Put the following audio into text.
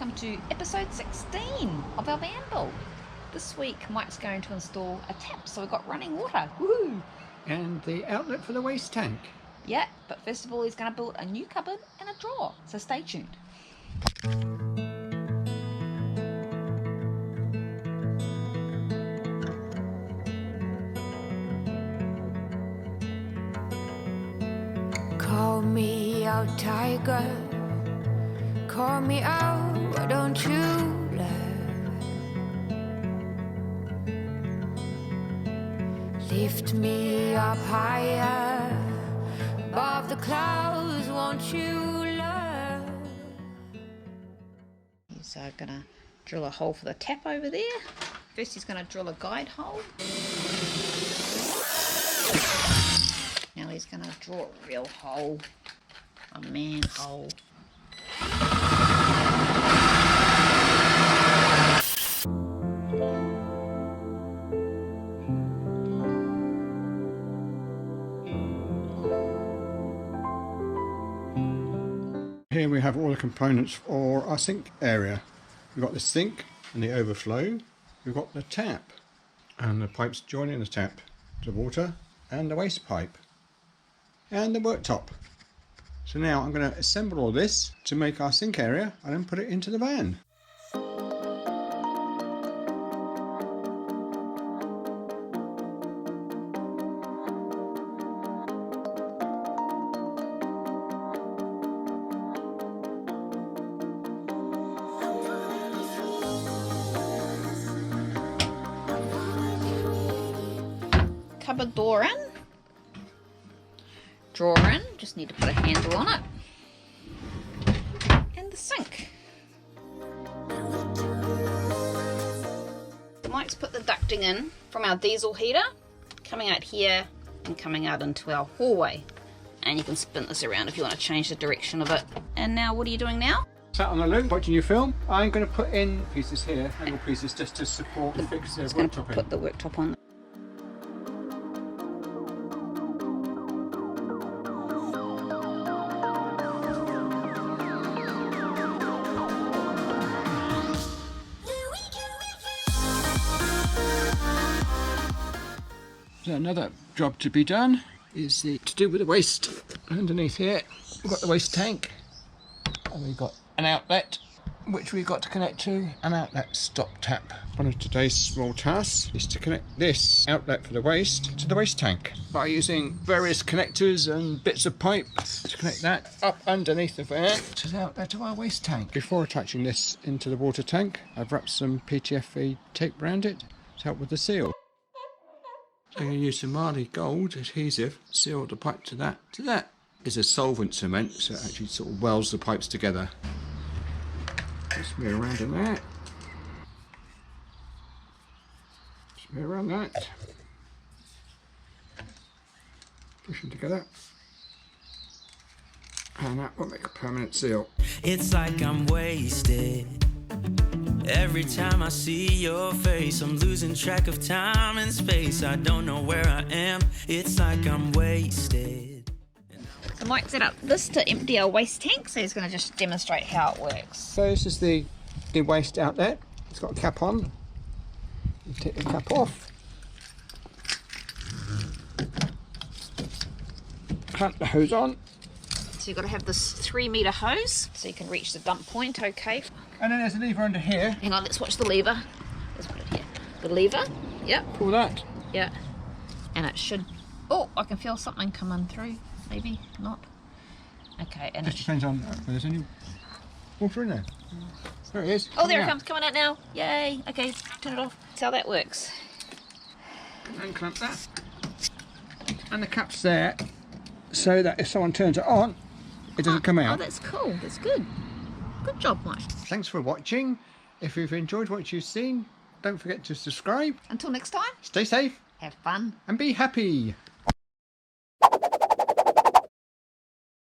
welcome to episode 16 of our van build. This week Mike's going to install a tap so we've got running water. Woohoo! And the outlet for the waste tank. Yeah, but first of all he's going to build a new cupboard and a drawer, so stay tuned. Call me out, tiger. Call me out, why don't you love? Lift me up higher, above the clouds, won't you love? He's going to drill a hole for the tap over there. First he's going to drill a guide hole. Now he's going to draw a real hole, a manhole. Here we have all the components for our sink area. We've got the sink and the overflow. We've got the tap and the pipes joining the tap, the water and the waste pipe and the worktop. So now I'm going to assemble all this to make our sink area and then put it into the van. Cupboard door in, drawer in, just need to put a handle on it, and the sink. Mike's put the ducting in from our diesel heater, coming out here and coming out into our hallway, and you can spin this around if you want to change the direction of it. And now what are you doing now? Sat on the loo watching your film. I'm going to put in pieces here, angle pieces, just to support and fix the worktop in. Put the worktop on. So another job to be done is to do with the waste. Underneath here we've got the waste tank and we've got an outlet which we've got to connect to an outlet stop tap. One of today's small tasks is to connect this outlet for the waste to the waste tank by using various connectors and bits of pipe to connect that up underneath the van to the outlet of our waste tank. Before attaching this into the water tank, I've wrapped some PTFE tape around it to help with the seal. So I'm going to use some Marley Gold adhesive, seal the pipe to that. So that is a solvent cement, so it actually sort of welds the pipes together. Just smear around in that. Smear around that. Push them together. And that will make a permanent seal. It's like I'm wasted. Every time I see your face, I'm losing track of time and space. I don't know where I am. It's like I'm wasted. So Mike set up this to empty our waste tank, so he's going to just demonstrate how it works. So this is the waste outlet. It's got a cap on. You take the cap off. Clamp the hose on. So you've got to have this 3-metre hose so you can reach the dump point, okay. And then there's a lever under here. Hang on, let's watch the lever. Let's put it here. The lever, yep. Pull that. Yeah. And it should, oh, I can feel something coming through. Maybe not. Okay, and Just depends on whether there's any water in there. There it is. oh, there it comes, coming out now. Yay. Okay, turn it off. That's how that works. And clamp that. And the cap's there so that if someone turns it on, it doesn't come out. Oh, that's cool. That's good. Good job, Mike. Thanks for watching. If you've enjoyed what you've seen, don't forget to subscribe. Until next time, Stay safe have fun. and be happy.